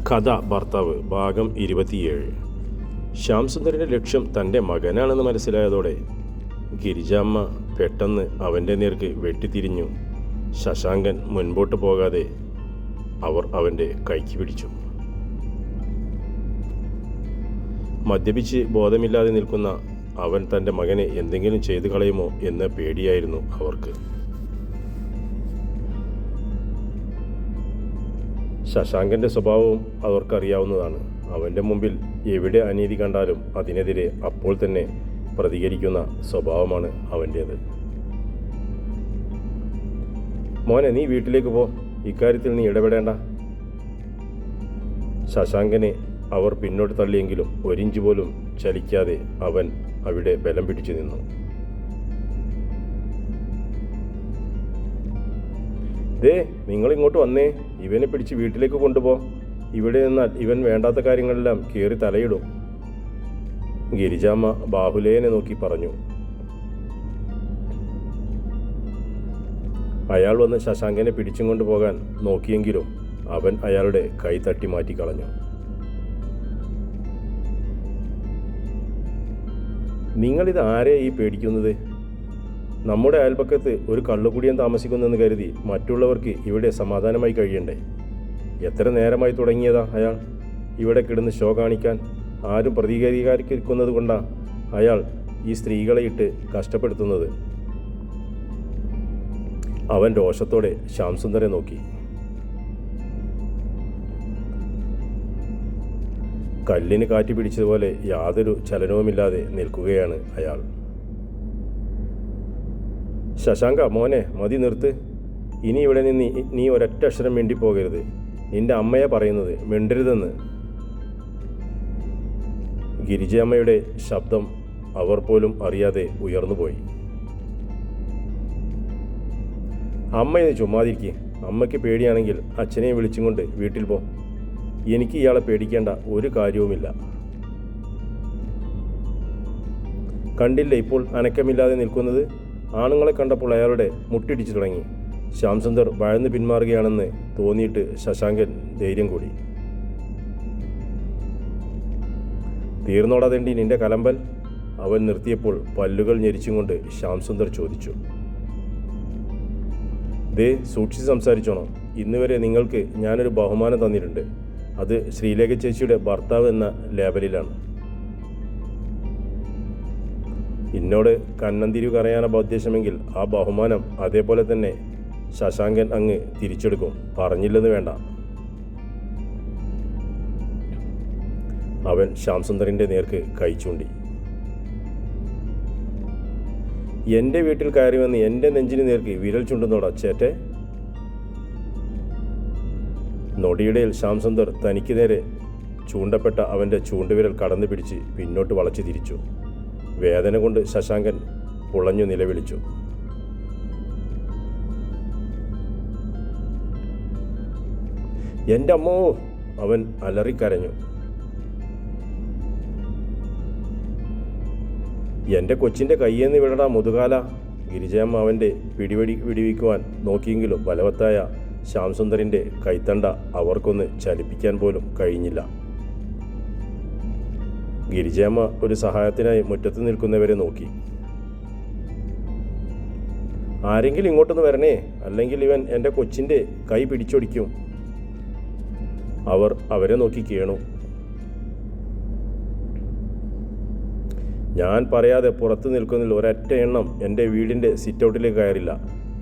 കഥ ഭർത്താവ് ഭാഗം 27. ശ്യാംസുന്ദറിൻ്റെ ലക്ഷ്യം തൻ്റെ മകനാണെന്ന് മനസ്സിലായതോടെ ഗിരിജാമ്മ പെട്ടെന്ന് അവൻ്റെ നേർക്ക് വെട്ടിത്തിരിഞ്ഞു. ശശാങ്കൻ മുൻപോട്ട് പോകാതെ അവർ അവൻ്റെ കൈക്ക് പിടിച്ചു. മദ്യപിച്ച് ബോധമില്ലാതെ നിൽക്കുന്ന അവൻ തൻ്റെ മകനെ എന്തെങ്കിലും ചെയ്തു കളയുമോ എന്ന പേടിയായിരുന്നു അവർക്ക്. ശശാങ്കൻ്റെ സ്വഭാവവും അവർക്കറിയാവുന്നതാണ്. അവൻ്റെ മുമ്പിൽ എവിടെ അനീതി കണ്ടാലും അതിനെതിരെ അപ്പോൾ തന്നെ പ്രതികരിക്കുന്ന സ്വഭാവമാണ് അവൻ്റേത്. മോനെ, നീ വീട്ടിലേക്ക് പോ, ഇക്കാര്യത്തിൽ നീ ഇടപെടേണ്ട. ശശാങ്കനെ അവർ പിന്നോട്ട് തള്ളിയെങ്കിലും ഒരിഞ്ച് പോലും ചലിക്കാതെ അവൻ അവിടെ ബലം പിടിച്ചു നിന്നു. ദേ, നിങ്ങളിങ്ങോട്ട് വന്നേ, ഇവനെ പിടിച്ച് വീട്ടിലേക്ക് കൊണ്ടുപോ. ഇവിടെ നിന്നാൽ ഇവൻ വേണ്ടാത്ത കാര്യങ്ങളെല്ലാം കയറി തലയിടും. ഗിരിജാമ്മ ബാഹുലേനെ നോക്കി പറഞ്ഞു. അയാൾ വന്ന് ശശാങ്കനെ പിടിച്ചും കൊണ്ടുപോകാൻ നോക്കിയെങ്കിലും അവൻ അയാളുടെ കൈ തട്ടി മാറ്റിക്കളഞ്ഞു. നിങ്ങളിത് ആരെയാ ഈ പേടിക്കുന്നത്? നമ്മുടെ അയൽപക്കത്ത് ഒരു കള്ളുകുടിയൻ താമസിക്കുന്നെന്ന് കരുതി മറ്റുള്ളവർക്ക് ഇവിടെ സമാധാനമായി കഴിയണ്ടേ? എത്ര നേരമായി തുടങ്ങിയതാ അയാൾ ഇവിടെ കിടന്ന് ഷോ കാണിക്കാൻ? ആരും പ്രതികരിക്കാതിരിക്കുന്നത് കൊണ്ടാണ് അയാൾ ഈ സ്ത്രീകളെ ഇട്ട് കഷ്ടപ്പെടുത്തുന്നത്. അവൻ രോഷത്തോടെ ശ്യാംസുന്ദരെ നോക്കി. കല്ലിന് കാറ്റ് പിടിച്ചതുപോലെ യാതൊരു ചലനവുമില്ലാതെ നിൽക്കുകയാണ് അയാൾ. ശശാങ്ക, മോനെ, മതി, നിർത്ത്. ഇനി ഇവിടെ നിന്ന് നീ ഒരൊറ്റ അക്ഷരം മിണ്ടിപ്പോകരുത്. നിന്റെ അമ്മയെ പറയുന്നത്, മിണ്ടരുതെന്ന്. ഗിരിജയമ്മയുടെ ശബ്ദം അവർ പോലും അറിയാതെ ഉയർന്നുപോയി. അമ്മയെ ചുമ്മാതിരിക്കുക. അമ്മയ്ക്ക് പേടിയാണെങ്കിൽ അച്ഛനെയും വിളിച്ചും കൊണ്ട് വീട്ടിൽ പോ. എനിക്ക് ഇയാളെ പേടിക്കേണ്ട ഒരു കാര്യവുമില്ല. കണ്ടില്ലേ ഇപ്പോൾ അനക്കമില്ലാതെ നിൽക്കുന്നത്? ആണുങ്ങളെ കണ്ടപ്പോൾ അയാളുടെ മുട്ടിടിച്ചു തുടങ്ങി. ശ്യാംസുന്ദർ ഭയന്ന് പിന്മാറുകയാണെന്ന് തോന്നിയിട്ട് ശശാങ്കൻ ധൈര്യം കൂടി. തീർന്നോടാതെണ്ടി നിന്റെ കലമ്പൽ? അവൻ നിർത്തിയപ്പോൾ പല്ലുകൾ ഞെരിച്ചും കൊണ്ട് ശ്യാംസുന്ദർ ചോദിച്ചു. ദേ, സൂക്ഷിച്ച് സംസാരിച്ചോണം. ഇന്നുവരെ നിങ്ങൾക്ക് ഞാനൊരു ബഹുമാനം തന്നിട്ടുണ്ട്. അത് ശ്രീലേഖ ചേച്ചിയുടെ ഭർത്താവ് എന്ന ലേബലിലാണ്. എന്നോട് കന്നന്തിരിവ് കറയാനാ ഉദ്ദേശമെങ്കിൽ ആ ബഹുമാനം അതേപോലെ തന്നെ ശശാങ്കൻ അങ്ങ് തിരിച്ചെടുക്കും. പറഞ്ഞില്ലെന്ന് വേണ്ട. അവൻ ശ്യാംസുന്ദറിൻ്റെ നേർക്ക് കൈ ചൂണ്ടി. എൻ്റെ വീട്ടിൽ കയറി വന്ന് എൻ്റെ നെഞ്ചിന് നേർക്ക് വിരൽ ചുണ്ടുന്നോടാ ചേറ്റെ? നൊടിയിടയിൽ ശ്യാംസുന്ദർ തനിക്ക് നേരെ ചൂണ്ടപ്പെട്ട അവൻ്റെ ചൂണ്ടുവിരൽ കടന്നു പിടിച്ച് പിന്നോട്ട് വളച്ചു തിരിച്ചു. വേദന കൊണ്ട് ശശാങ്കൻ പുളഞ്ഞു നിലവിളിച്ചു. എൻ്റെ അമ്മോ! അവൻ അലറിക്കരഞ്ഞു. എൻ്റെ കൊച്ചിൻ്റെ കയ്യെന്ന് വിടടാ മുതുകാല. ഗിരിജയമ്മ അവൻ്റെ പിടിവിക്കുവാൻ നോക്കിയെങ്കിലും ബലവത്തായ ശ്യാംസുന്ദറിൻ്റെ കൈത്തണ്ട അവർക്കൊന്ന് ചലിപ്പിക്കാൻ പോലും കഴിഞ്ഞില്ല. ഗിരിജയമ്മ ഒരു സഹായത്തിനായി മുറ്റത്ത് നിൽക്കുന്നവരെ നോക്കി. ആരെങ്കിലും ഇങ്ങോട്ടൊന്ന് വരണേ, അല്ലെങ്കിൽ ഇവൻ എൻ്റെ കൊച്ചിൻ്റെ കൈ പിടിച്ചൊടിക്കും. അവർ അവരെ നോക്കി കേണു. ഞാൻ പറയാതെ പുറത്ത് നിൽക്കുന്നതിൽ ഒരൊറ്റ എണ്ണം എൻ്റെ വീടിൻ്റെ സിറ്റൗട്ടിലേക്ക് കയറില്ല.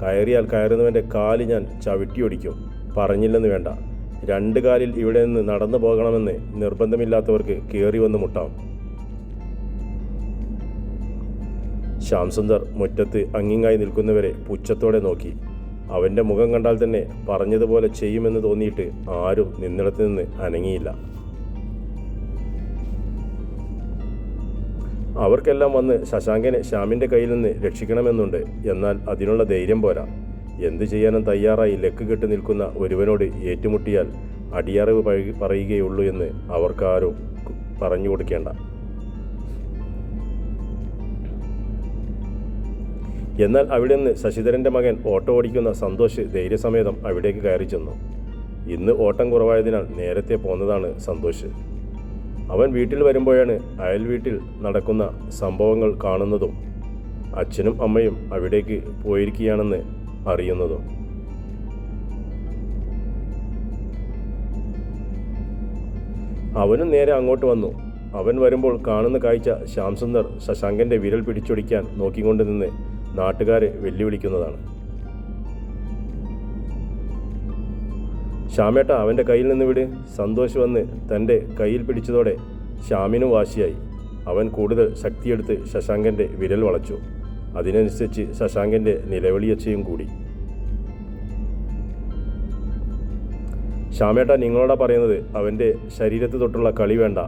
കയറിയാൽ കയറുന്നവൻ്റെ കാല് ഞാൻ ചവിട്ടിയൊടിക്കും. പറഞ്ഞില്ലെന്ന് വേണ്ട. 2 കാലിൽ ഇവിടെ നിന്ന് നടന്നു പോകണമെന്ന് നിർബന്ധമില്ലാത്തവർക്ക് കയറി വന്ന് മുട്ടാം. ശ്യാംസുന്ദർ മുറ്റത്ത് അങ്ങിങ്ങായി നിൽക്കുന്നവരെ പുച്ഛത്തോടെ നോക്കി. അവൻ്റെ മുഖം കണ്ടാൽ തന്നെ പറഞ്ഞതുപോലെ ചെയ്യുമെന്ന് തോന്നിയിട്ട് ആരും നിന്നിടത്ത് നിന്ന് അനങ്ങിയില്ല. അവർക്കെല്ലാം വന്ന് ശശാങ്കനെ ശ്യാമിൻ്റെ കയ്യിൽ നിന്ന് രക്ഷിക്കണമെന്നുണ്ട്. എന്നാൽ അതിനുള്ള ധൈര്യം പോരാ. എന്തു ചെയ്യാനും തയ്യാറായി ലക്ക് കെട്ട് നിൽക്കുന്ന ഒരുവനോട് ഏറ്റുമുട്ടിയാൽ അടിയറവ് പറയുകയുള്ളൂ എന്ന് അവർക്കാരും പറഞ്ഞു കൊടുക്കേണ്ട. എന്നാൽ അവിടെ നിന്ന് ശശിധരൻ്റെ മകൻ ഓട്ടോ ഓടിക്കുന്ന സന്തോഷ് ധൈര്യസമേതം അവിടേക്ക് കയറി ചെന്നു. ഇന്ന് ഓട്ടം കുറവായതിനാൽ നേരത്തെ പോന്നതാണ് സന്തോഷ്. അവൻ വീട്ടിൽ വരുമ്പോഴാണ് അയൽ വീട്ടിൽ നടക്കുന്ന സംഭവങ്ങൾ കാണുന്നതും അച്ഛനും അമ്മയും അവിടേക്ക് പോയിരിക്കുകയാണെന്ന് അറിയുന്നതും. അവനും നേരെ അങ്ങോട്ട് വന്നു. അവൻ വരുമ്പോൾ കാണുന്ന കാഴ്ച ശ്യാംസുന്ദർ ശശാങ്കൻ്റെ വിരൽ പിടിച്ചൊടിക്കാൻ നോക്കിക്കൊണ്ട് നിന്ന് നാട്ടുകാരെ വെല്ലുവിളിക്കുന്നതാണ്. ശ്യാമേട്ട, അവൻ്റെ കയ്യിൽ നിന്ന് വിട്. സന്തോഷ് വന്ന് തൻ്റെ കയ്യിൽ പിടിച്ചതോടെ ശ്യാമിനും വാശിയായി. അവൻ കൂടുതൽ ശക്തിയെടുത്ത് ശശാങ്കൻ്റെ വിരൽ വളച്ചു. അതിനനുസരിച്ച് ശശാങ്കൻ്റെ നിലവിളിയച്ചയും കൂടി. ശ്യാമേട്ട, നിങ്ങളോടാ പറയുന്നത്, അവൻ്റെ ശരീരത്ത് തൊട്ടുള്ള കളി വേണ്ട.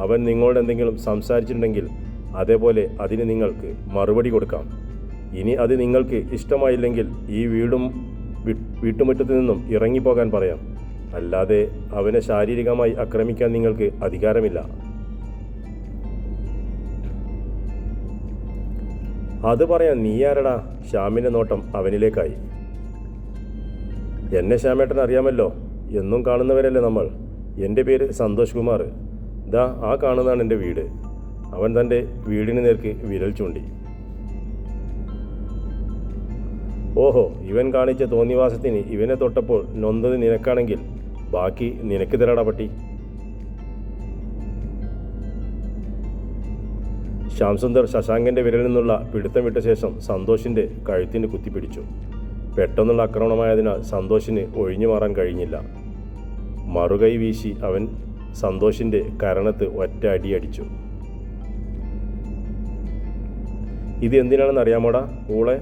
അവൻ നിങ്ങളോട് എന്തെങ്കിലും സംസാരിച്ചിട്ടുണ്ടെങ്കിൽ അതേപോലെ അതിന് നിങ്ങൾക്ക് മറുപടി കൊടുക്കാം. ഇനി അത് നിങ്ങൾക്ക് ഇഷ്ടമായില്ലെങ്കിൽ ഈ വീട്ടുമുറ്റത്ത് നിന്നും ഇറങ്ങിപ്പോകാൻ പറയാം. അല്ലാതെ അവനെ ശാരീരികമായി ആക്രമിക്കാൻ നിങ്ങൾക്ക് അധികാരമില്ല. അത് പറയാൻ നീ ആരടാ? ശ്യാമിൻ്റെ നോട്ടം അവനിലേക്കായി. എന്നെ ശ്യാമേട്ടൻ അറിയാമല്ലോ, എന്നും കാണുന്നവരല്ലേ നമ്മൾ. എൻ്റെ പേര് സന്തോഷ് കുമാർ. ദാ ആ കാണുന്നതാണ് എൻ്റെ വീട്. അവൻ തൻ്റെ വീടിന് നേർക്ക് വിരൽ ചൂണ്ടി. ഓഹോ, ഇവൻ കാണിച്ച തോന്നിവാസത്തിന് ഇവനെ തൊട്ടപ്പോൾ നൊന്തത് നിനക്കാണെങ്കിൽ ബാക്കി നിനക്ക് തരാടാ പട്ടി. ശ്യാംസുന്ദർ ശശാങ്കൻ്റെ വിരലിൽ നിന്നുള്ള പിടുത്തം വിട്ട ശേഷം സന്തോഷിൻ്റെ കഴുത്തിന് കുത്തിപ്പിടിച്ചു. പെട്ടെന്നുള്ള ആക്രമണമായതിനാൽ സന്തോഷിന് ഒഴിഞ്ഞു മാറാൻ കഴിഞ്ഞില്ല. മറുകൈ വീശി അവൻ സന്തോഷിൻ്റെ കരണത്ത് ഒറ്റ അടിയടിച്ചു. ഇത് എന്തിനാണെന്ന് അറിയാമോടാ ഊളെ?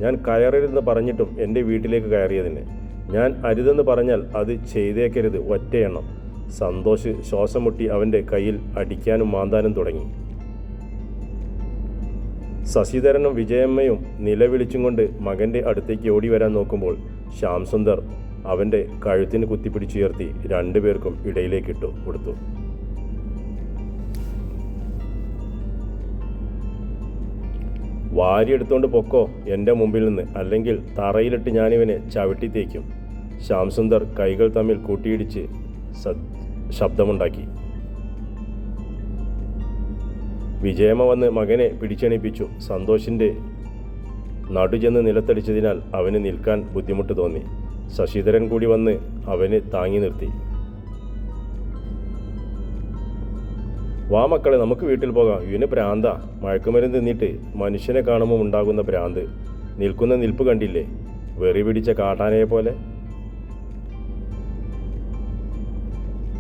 ഞാൻ കയറരുതെന്ന് പറഞ്ഞിട്ടും എൻ്റെ വീട്ടിലേക്ക് കയറിയതിന്. ഞാൻ അരുതെന്ന് പറഞ്ഞാൽ അത് ചെയ്തേക്കരുത് ഒറ്റയെണ്ണം. സന്തോഷ് ശ്വാസം മുട്ടി അവൻ്റെ കയ്യിൽ അടിക്കാനും മാന്താനും തുടങ്ങി. ശശിധരനും വിജയമ്മയും നിലവിളിച്ചും കൊണ്ട് മകൻ്റെ അടുത്തേക്ക് ഓടി വരാൻ നോക്കുമ്പോൾ ശ്യാംസുന്ദർ അവൻ്റെ കഴുത്തിന് കുത്തിപ്പിടിച്ചുയർത്തി രണ്ടുപേർക്കും ഇടയിലേക്കിട്ടു കൊടുത്തു. വാരിയെടുത്തോണ്ട് പൊക്കോ എൻ്റെ മുമ്പിൽ നിന്ന്, അല്ലെങ്കിൽ തറയിലിട്ട് ഞാനിവനെ ചവിട്ടിത്തേക്കും. ശ്യാംസുന്ദർ കൈകൾ തമ്മിൽ കൂട്ടിയിടിച്ച് ശബ്ദമുണ്ടാക്കി. വിജയമ്മ വന്ന് മകനെ പിടിച്ചെണിപ്പിച്ചു. സന്തോഷിൻ്റെ നടുചെന്ന് നിലത്തടിച്ചതിനാൽ അവന് നിൽക്കാൻ ബുദ്ധിമുട്ട് തോന്നി. ശശിധരൻ കൂടി വന്ന് അവന് താങ്ങി നിർത്തി. വാ മക്കളെ, നമുക്ക് വീട്ടിൽ പോകാം. ഇവന് ഭ്രാന്ത. മയക്കുമരുന്ന് തിന്നിട്ട് മനുഷ്യനെ കാണുമ്പോൾ ഉണ്ടാകുന്ന ഭ്രാന്ത്. നിൽക്കുന്ന നിൽപ്പ് കണ്ടില്ലേ, വെറി പിടിച്ച കാട്ടാനയെ പോലെ.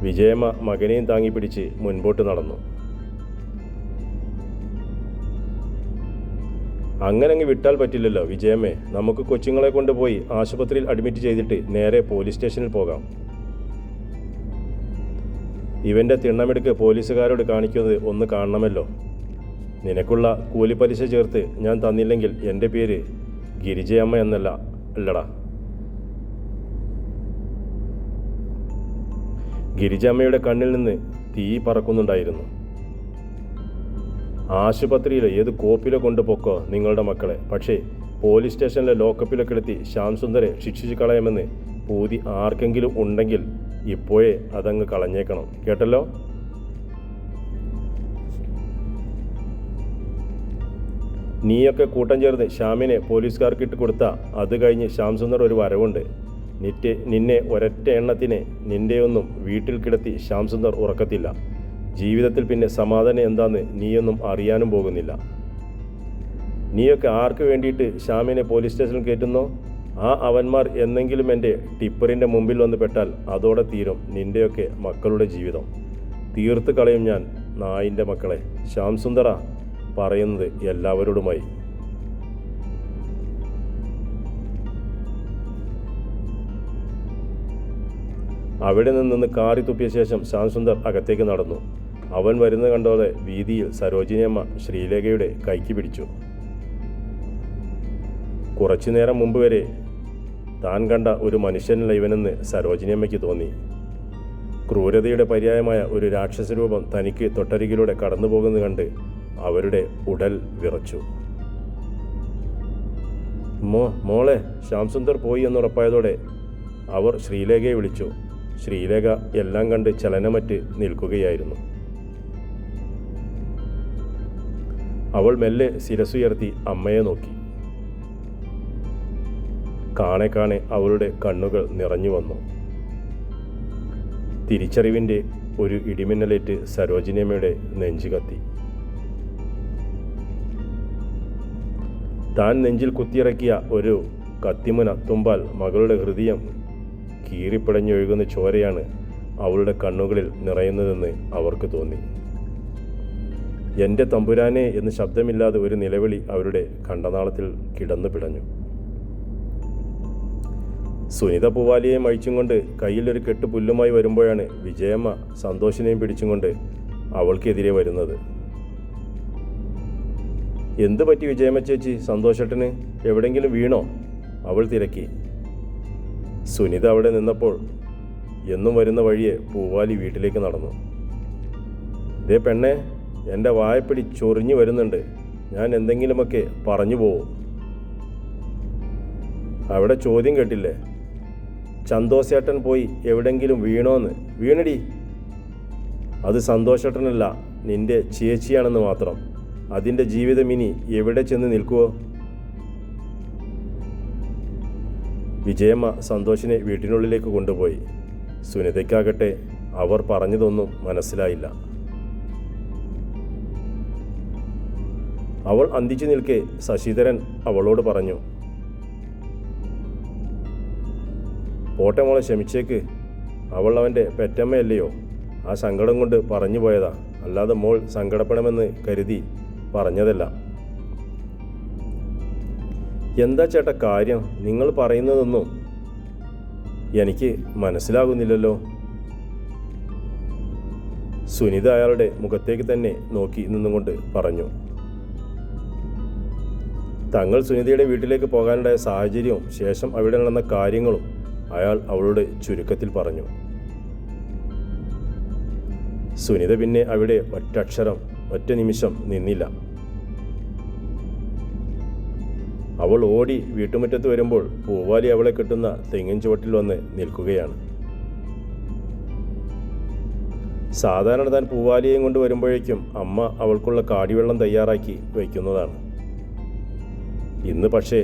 വിജയമ്മ മകനെയും താങ്ങി പിടിച്ച് മുൻപോട്ട് നടന്നു. അങ്ങനെ അങ്ങ് വിട്ടാൽ പറ്റില്ലല്ലോ വിജയമ്മേ. നമുക്ക് കൊച്ചുങ്ങളെ കൊണ്ടുപോയി ആശുപത്രിയിൽ അഡ്മിറ്റ് ചെയ്തിട്ട് നേരെ പോലീസ് സ്റ്റേഷനിൽ പോകാം. ഇവൻ്റെ തിണ്ണമെടുക്ക് പോലീസുകാരോട് കാണിക്കുന്നത് ഒന്ന് കാണണമല്ലോ. നിനക്കുള്ള കൂലിപ്പലിശ ചേർത്ത് ഞാൻ തന്നില്ലെങ്കിൽ എൻ്റെ പേര് ഗിരിജയമ്മ എന്നല്ല അല്ലടാ. ഗിരിജമ്മയുടെ കണ്ണിൽ നിന്ന് തീ പറക്കുന്നുണ്ടായിരുന്നു. ആശുപത്രിയിലോ ഏത് കോപ്പിലോ കൊണ്ടുപോക്കോ നിങ്ങളുടെ മക്കളെ. പക്ഷേ പോലീസ് സ്റ്റേഷനിലെ ലോക്കപ്പിലോ കിടത്തി ശ്യാംസുന്ദരെ ശിക്ഷിച്ചു കളയാമെന്ന് പൂതി ആർക്കെങ്കിലും ഉണ്ടെങ്കിൽ ഇപ്പോഴേ അതങ്ങ് കളഞ്ഞേക്കണം, കേട്ടല്ലോ. നീയൊക്കെ കൂട്ടം ചേർന്ന് ശ്യാമിനെ പോലീസുകാർക്ക് ഇട്ട് കൊടുത്താൽ അത് കഴിഞ്ഞ് ശ്യാംസുന്ദർ ഒരു വരവുണ്ട്. നിന്നെ ഒരൊറ്റ എണ്ണത്തിനെ നിൻ്റെയൊന്നും വീട്ടിൽ കിടത്തി ശ്യാംസുന്ദർ ഉറക്കത്തില്ല. ജീവിതത്തിൽ പിന്നെ സമാധാനം എന്താന്ന് നീയൊന്നും അറിയാനും പോകുന്നില്ല. നീയൊക്കെ ആർക്ക് വേണ്ടിയിട്ട് ശ്യാമിനെ പോലീസ് സ്റ്റേഷനിൽ കയറ്റുന്നോ ആ അവന്മാർ എന്നെങ്കിലും എൻ്റെ ടിപ്പറിൻ്റെ മുമ്പിൽ വന്ന് പെട്ടാൽ അതോടെ തീരും നിൻ്റെയൊക്കെ മക്കളുടെ ജീവിതം. തീർത്ത് കളയും ഞാൻ നായിൻ്റെ മക്കളെ. ശ്യാംസുന്ദറ പറയുന്നത് എല്ലാവരോടുമായി. അവിടെ നിന്ന് കാറി തുപ്പിയ ശേഷം ശ്യാംസുന്ദർ അകത്തേക്ക് നടന്നു. അവൻ വരുന്നത് കണ്ടോടെ വീതിയിൽ സരോജിനിയമ്മ ശ്രീലേഖയുടെ കൈക്ക് പിടിച്ചു. കുറച്ചു നേരം മുമ്പ് വരെ താൻ കണ്ട ഒരു മനുഷ്യനല്ല ഇവനെന്ന് സരോജിനിയമ്മയ്ക്ക് തോന്നി. ക്രൂരതയുടെ പര്യായമായ ഒരു രാക്ഷസരൂപം തനിക്ക് തൊട്ടരികിലൂടെ കടന്നു പോകുന്നത് കണ്ട് അവരുടെ ഉടൽ വിറച്ചു. മോളെ ശ്യാംസുന്ദർ പോയി എന്നുറപ്പായതോടെ അവർ ശ്രീലേഖയെ വിളിച്ചു. ശ്രീലേഖ എല്ലാം കണ്ട് ചലനമറ്റ് നിൽക്കുകയായിരുന്നു. അവൾ മെല്ലെ ശിരസുയർത്തി അമ്മയെ നോക്കി. കാണെ കാണെ അവളുടെ കണ്ണുകൾ നിറഞ്ഞു വന്നു. തിരിച്ചറിവിൻ്റെ ഒരു ഇടിമിന്നലേറ്റ് സരോജിനിയമ്മയുടെ നെഞ്ചു കത്തി. താൻ നെഞ്ചിൽ കുത്തിയിറക്കിയ ഒരു കത്തിമുന തുമ്പാൽ മകളുടെ ഹൃദയം കീറിപ്പിടഞ്ഞൊഴുകുന്ന ചോരയാണ് അവളുടെ കണ്ണുകളിൽ നിറയുന്നതെന്ന് അവർക്ക് തോന്നി. എൻ്റെ തമ്പുരാനെ എന്ന് ശബ്ദമില്ലാതെ ഒരു നിലവിളി അവരുടെ കണ്ടനാളത്തിൽ കിടന്നു പിടഞ്ഞു. സുനിത പൂവാലിയെയും അഴിച്ചും കൊണ്ട് കയ്യിലൊരു കെട്ട് പുല്ലുമായി വരുമ്പോഴാണ് വിജയമ്മ സന്തോഷിനെയും പിടിച്ചും കൊണ്ട് അവൾക്കെതിരെ വരുന്നത്. എന്തു പറ്റി വിജയമ്മ ചേച്ചി? സന്തോഷേട്ടന് എവിടെയെങ്കിലും വീണോ? അവൾ തിരക്കി. സുനിത അവിടെ നിന്നപ്പോൾ എന്നും വരുന്ന വഴിയെ പൂവാലി വീട്ടിലേക്ക് നടന്നു. ദേ പെണ്ണെ, എൻ്റെ വായപ്പിടി ചൊറിഞ്ഞു വരുന്നുണ്ട്. ഞാൻ എന്തെങ്കിലുമൊക്കെ പറഞ്ഞു പോവും. അവിടെ ചോദ്യം കേട്ടില്ലേ? സന്തോഷേട്ടൻ പോയി എവിടെങ്കിലും വീണോന്ന്? വീണടി. അത് സന്തോഷേട്ടനല്ല, നിന്റെ ചേച്ചിയാണെന്ന് മാത്രം. അതിൻ്റെ ജീവിതം ഇനി എവിടെ ചെന്ന് നിൽക്കുവോ? വിജയമ്മ സന്തോഷിനെ വീട്ടിനുള്ളിലേക്ക് കൊണ്ടുപോയി. സുനിതയ്ക്കാകട്ടെ അവർ പറഞ്ഞതൊന്നും മനസ്സിലായില്ല. അവൾ അന്തിച്ചു നിൽക്കെ ശശിധരൻ അവളോട് പറഞ്ഞു, പോട്ടെ മോളെ, ക്ഷമിച്ചേക്ക്. അവൾ അവൻ്റെ പെറ്റമ്മയല്ലയോ? ആ സങ്കടം കൊണ്ട് പറഞ്ഞു പോയതാ, അല്ലാതെ മോൾ സങ്കടപ്പെടണമെന്ന് കരുതി പറഞ്ഞതല്ല. എന്താ ചേട്ടാ കാര്യം? നിങ്ങൾ പറയുന്നതൊന്നും എനിക്ക് മനസ്സിലാകുന്നില്ലല്ലോ. സുനിത അയാളുടെ മുഖത്തേക്ക് തന്നെ നോക്കി നിന്നുകൊണ്ട് പറഞ്ഞു. തങ്ങൾ സുനിതയുടെ വീട്ടിലേക്ക് പോകാനുണ്ടായ സാഹചര്യവും ശേഷം അവിടെ നടന്ന കാര്യങ്ങളും അയാൾ അവളോട് ചുരുക്കത്തിൽ പറഞ്ഞു. സുനിത പിന്നെ അവിടെ ഒറ്റ നിമിഷം നിന്നില്ല. അവൾ ഓടി വീട്ടുമുറ്റത്ത് വരുമ്പോൾ പൂവാലി അവളെ കെട്ടുന്ന തെങ്ങിൻ ചുവട്ടിൽ വന്ന് നിൽക്കുകയാണ്. സാധാരണ താൻ പൂവാലിയെയും കൊണ്ട് വരുമ്പോഴേക്കും അമ്മ അവൾക്കുള്ള കാടിവെള്ളം തയ്യാറാക്കി വയ്ക്കുന്നതാണ്. ഇന്ന് പക്ഷേ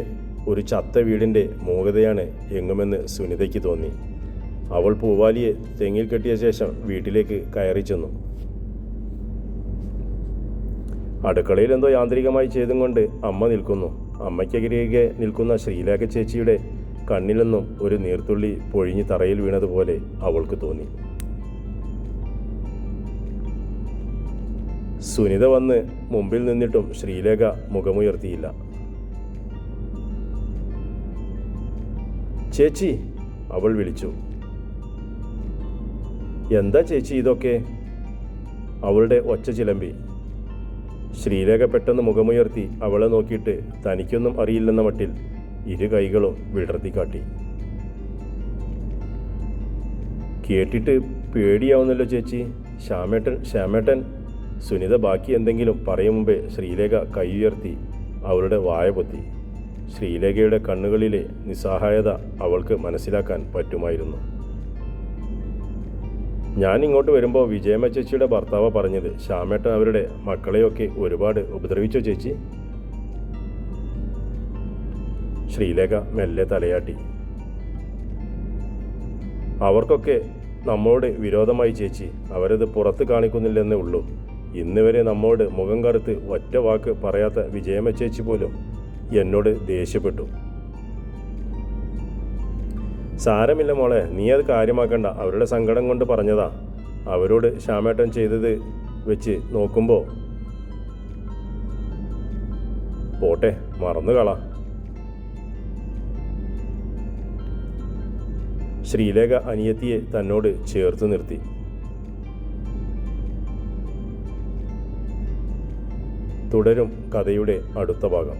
ഒരു ചത്ത വീടിൻ്റെ മൂകതയാണ് എങ്ങുമെന്ന് സുനിതയ്ക്ക് തോന്നി. അവൾ പൂവാലിയെ തെങ്ങിൽ കെട്ടിയ ശേഷം വീട്ടിലേക്ക് കയറി ചെന്നു. അടുക്കളയിൽ എന്തോ യാന്ത്രികമായി ചെയ്തും കൊണ്ട് അമ്മ നിൽക്കുന്നു. അമ്മയ്ക്കരികെ നിൽക്കുന്ന ശ്രീലേഖ ചേച്ചിയുടെ കണ്ണിൽ നിന്നും ഒരു നീർത്തുള്ളി പൊഴിഞ്ഞ് തറയിൽ വീണതുപോലെ അവൾക്ക് തോന്നി. സുനിത വന്ന് മുമ്പിൽ നിന്നിട്ടും ശ്രീലേഖ മുഖമുയർത്തിയില്ല. ചേച്ചി, അവൾ വിളിച്ചു. എന്താ ചേച്ചി ഇതൊക്കെ? അവളുടെ ഒച്ച ചിലമ്പി. ശ്രീലേഖ പെട്ടെന്ന് മുഖമുയർത്തി അവളെ നോക്കിയിട്ട് തനിക്കൊന്നും അറിയില്ലെന്ന മട്ടിൽ ഇരു കൈകളും വിടർത്തി കാട്ടി. കേട്ടിട്ട് പേടിയാവുന്നല്ലോ ചേച്ചി. ശ്യാമേട്ടൻ. സുനിത ബാക്കി എന്തെങ്കിലും പറയും മുമ്പേ ശ്രീലേഖ കൈ ഉയർത്തി അവളുടെ വായ പൊത്തി. ശ്രീലേഖയുടെ കണ്ണുകളിലെ നിസ്സഹായത അവൾക്ക് മനസ്സിലാക്കാൻ പറ്റുമായിരുന്നു. ഞാൻ ഇങ്ങോട്ട് വരുമ്പോൾ വിജയമ്മ ചേച്ചിയുടെ ഭർത്താവ് പറഞ്ഞത് ശ്യാമേട്ടൻ അവരുടെ മക്കളെയൊക്കെ ഒരുപാട് ഉപദ്രവിച്ചോ ചേച്ചി? ശ്രീലേഖ മെല്ലെ തലയാട്ടി. അവർക്കൊക്കെ നമ്മോട് വിരോധമായി ചേച്ചി. അവരത് പുറത്ത് കാണിക്കുന്നില്ലെന്നേ ഉള്ളൂ. ഇന്ന് വരെ നമ്മോട് മുഖം കറുത്ത് ഒറ്റ വാക്ക് പറയാത്ത വിജയമ്മ ചേച്ചി പോലും എന്നോട് ദേഷ്യപ്പെട്ടു. സാരമില്ല മോളെ, നീ അത് കാര്യമാക്കണ്ട. അവരുടെ സങ്കടം കൊണ്ട് പറഞ്ഞതാ. അവരോട് ശ്യാമേട്ടൻ ചെയ്തത് വെച്ച് നോക്കുമ്പോൾ പോട്ടെ, മറന്നുകള. ശ്രീലേഖ അനിയത്തിയെ തന്നോട് ചേർത്ത് നിർത്തി. തുടരും കഥയുടെ അടുത്ത ഭാഗം.